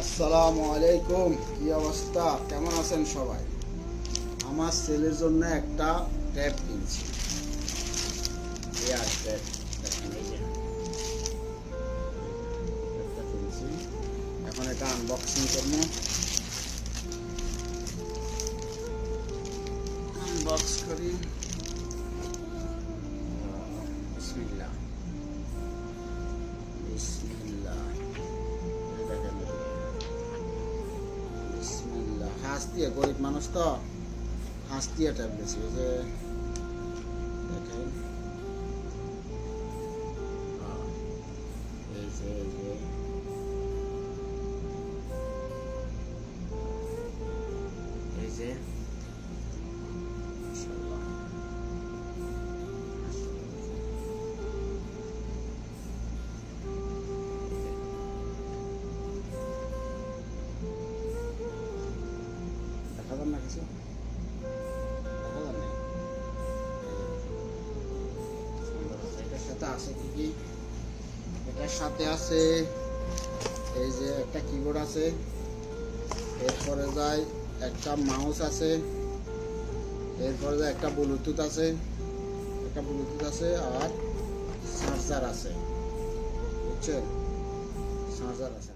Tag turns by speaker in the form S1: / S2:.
S1: আসসালামু আলাইকুম, কি অবস্থা, কেমন আছেন সবাই? আমার ছেলের জন্য একটা ট্যাব কিনছি, এয়ার ট্যাব। দেখেন এই যে ট্যাবটা কিনছি, এখন এটা আনবক্সিং করবো। আনবক্স করি। বিসমিল্লাহ বিসমিল্লাহ। দেখেন বিসমিল্লাহ, হাঁস দিয়ে, গরিব মানুষ তো হাঁস দিয়ে ট্যাব দিয়েছি। এই যে দেখেন, এই যে এই যে এই যে মাশাআল্লাহ, দেখা যান না কিছু, দেখা যান না। সুন্দর আছে। এটার সাথে আছে কি কি? এটার সাথে আছে এই যে একটা কিবোর্ড আছে, এরপরে যায় একটা মাউস আছে, এরপরে যায় একটা ব্লুটুথ আছে, আর চার্জার আছে, বুঝছেন? চার্জার আছে।